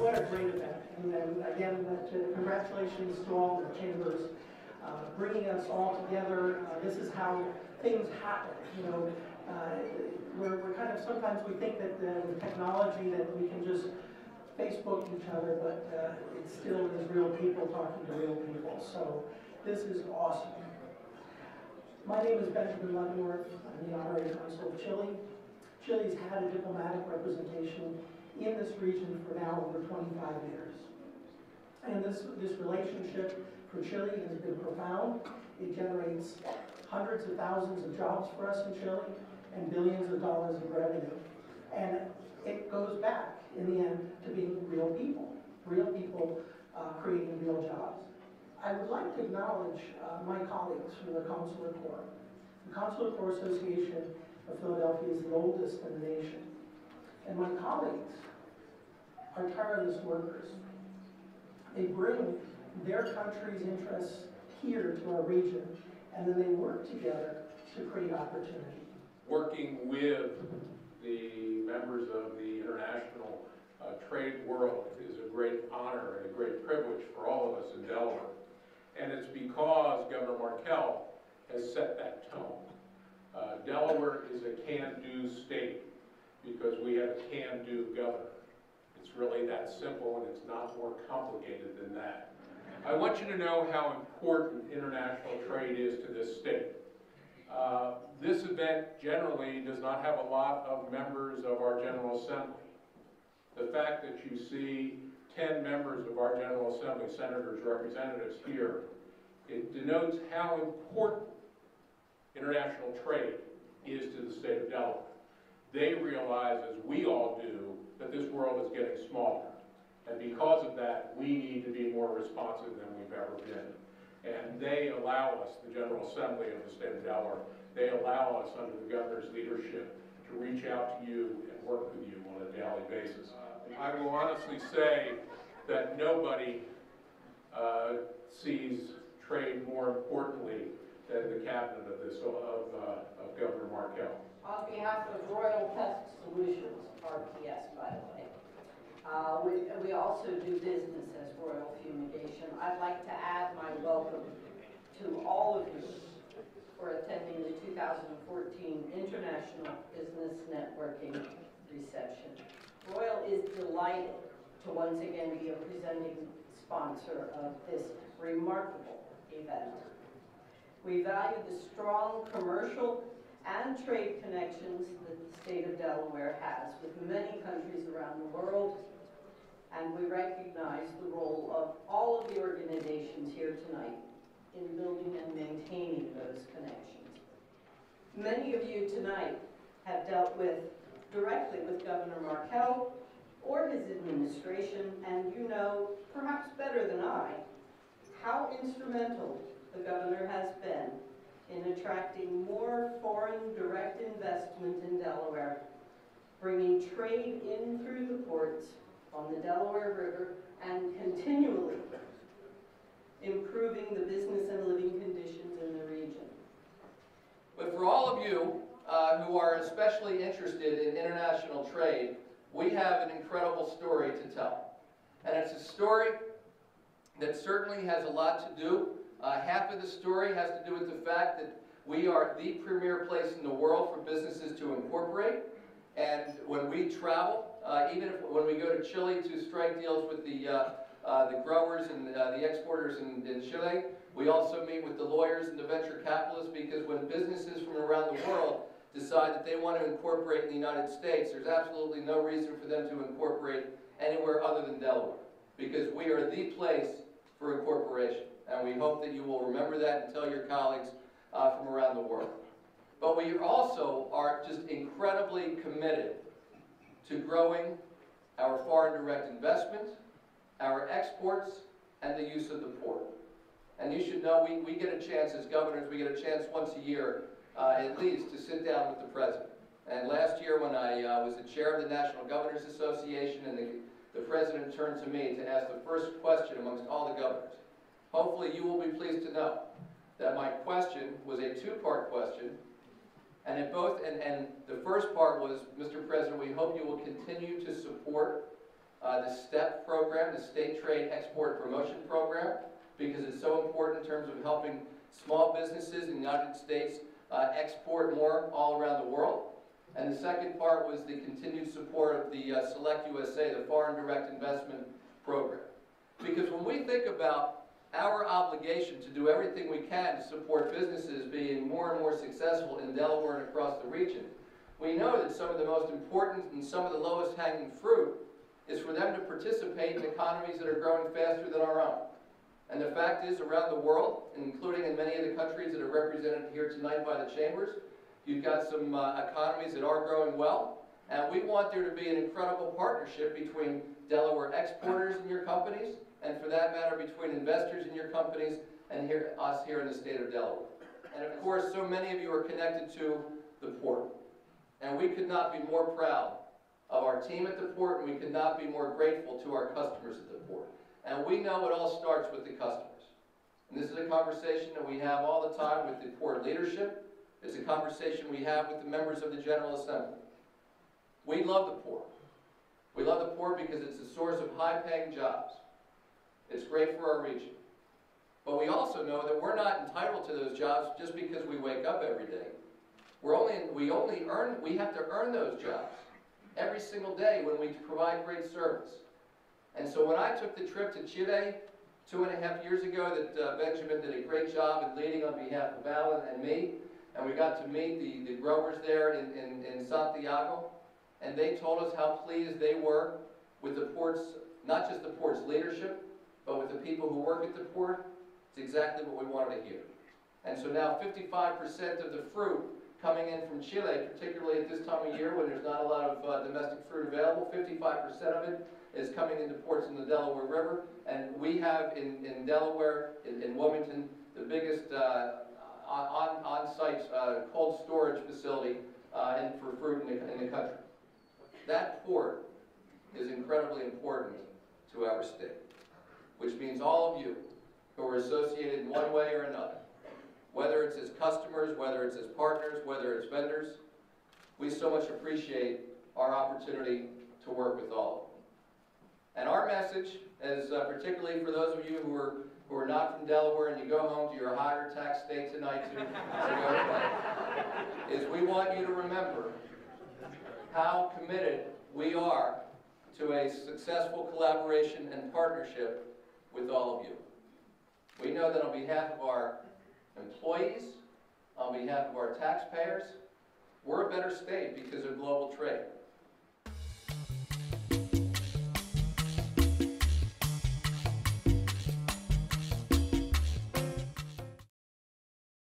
what a great event. And then again, congratulations to all the chambers bringing us all together. This is how things happen. You know, we're kind of, sometimes we think that with technology that we can just Facebook each other, but it still is real people talking to real people. So this is awesome. My name is Benjamin Leavenworth. I'm the Honorary Consul of Chile. Chile's had a diplomatic representation in this region for now over 25 years. And this relationship for Chile has been profound. It generates hundreds of thousands of jobs for us in Chile and billions of dollars of revenue. And it goes back, in the end, to being real people creating real jobs. I would like to acknowledge my colleagues from the Consular Corps. The Consular Corps Association of Philadelphia is the oldest in the nation. And my colleagues are tireless workers. They bring their country's interests here to our region, and then they work together to create opportunity. Working with the members of the international trade world is a great honor and a great privilege for all of us in Delaware. And it's because Governor Markell has set that tone. Delaware is a can-do state because we have a can-do governor. It's really that simple, and it's not more complicated than that. I want you to know how important international trade is to this state. This event generally does not have a lot of members of our General Assembly. The fact that you see 10 members of our General Assembly, senators, representatives here, it denotes how important international trade is to the state of Delaware. They realize, as we all do, that this world is getting smaller. And because of that, we need to be more responsive than we've ever been. And they allow us, the General Assembly of the state of Delaware, they allow us under the governor's leadership to reach out to you and work with you on a daily basis. I will honestly say that nobody sees trade more importantly than the cabinet of Governor Markell. On behalf of Royal Pest Solutions, RPS, by the way, we also do business as Royal Fumigation. I'd like to add my welcome to all of you for attending the 2014 International Business Networking Reception. Royal is delighted to once again be a presenting sponsor of this remarkable event. We value the strong commercial and trade connections that the state of Delaware has with many countries around the world, and we recognize the role of all of the organizations here tonight in building and maintaining those connections. Many of you tonight have dealt directly with Governor Markell or his administration, and you know, perhaps better than I, how instrumental the governor has been in attracting more foreign direct investment in Delaware, bringing trade in through the ports on the Delaware River, and continually improving the business and living conditions in the region. But for all of you who are especially interested in international trade, we have an incredible story to tell. And it's a story that certainly has a lot to do. Half of the story has to do with the fact that we are the premier place in the world for businesses to incorporate. And when we travel, when we go to Chile to strike deals with the growers and the exporters in Chile, we also meet with the lawyers and the venture capitalists, because when businesses from around the world decide that they want to incorporate in the United States, there's absolutely no reason for them to incorporate anywhere other than Delaware, because we are the place for incorporation. And we hope that you will remember that and tell your colleagues from around the world. But we also are just incredibly committed to growing our foreign direct investment, our exports, and the use of the port. And you should know we get a chance as governors, we get a chance once a year at least to sit down with the president. And last year when I was the chair of the National Governors Association, and the president turned to me to ask the first question amongst all the governors. Hopefully you will be pleased to know that my question was a two-part question, and the first part was, Mr. President, we hope you will continue to support the STEP program, the State Trade Export Promotion Program, because it's so important in terms of helping small businesses in the United States export more all around the world. And the second part was the continued support of the Select USA, the Foreign Direct Investment Program. Because when we think about our obligation to do everything we can to support businesses being more and more successful in Delaware and across the region, we know that some of the most important and some of the lowest hanging fruit is for them to participate in economies that are growing faster than our own. And the fact is, around the world, including in many of the countries that are represented here tonight by the chambers, you've got some economies that are growing well, and we want there to be an incredible partnership between Delaware exporters and your companies, and for that matter, between investors in your companies and us here in the state of Delaware. And of course, so many of you are connected to the port. And we could not be more proud of our team at the port, and we could not be more grateful to our customers at the port. And we know it all starts with the customers. And this is a conversation that we have all the time with the port leadership. It's a conversation we have with the members of the General Assembly. We love the port. We love the port because it's a source of high-paying jobs. It's great for our region. But we also know that we're not entitled to those jobs just because we wake up every day. We have to earn those jobs every single day when we provide great service. And so when I took the trip to Chile 2.5 years ago, that Benjamin did a great job in leading on behalf of Alan and me, and we got to meet the growers there in Santiago, and they told us how pleased they were with the port's, not just the port's leadership, but with the people who work at the port. It's exactly what we wanted to hear. And so now 55% of the fruit coming in from Chile, particularly at this time of year when there's not a lot of domestic fruit available, 55% of it is coming into ports in the Delaware River. And we have in Delaware, in Wilmington, the biggest on-site cold storage facility for fruit in the country. That port is incredibly important to our state, which means all of you who are associated in one way or another, whether it's as customers, whether it's as partners, whether it's vendors, we so much appreciate our opportunity to work with all of them. And our message, is particularly for those of you who are not from Delaware and you go home to your higher tax state tonight to go play, is we want you to remember how committed we are to a successful collaboration and partnership with all of you. We know that on behalf of our employees, on behalf of our taxpayers, we're a better state because of global trade.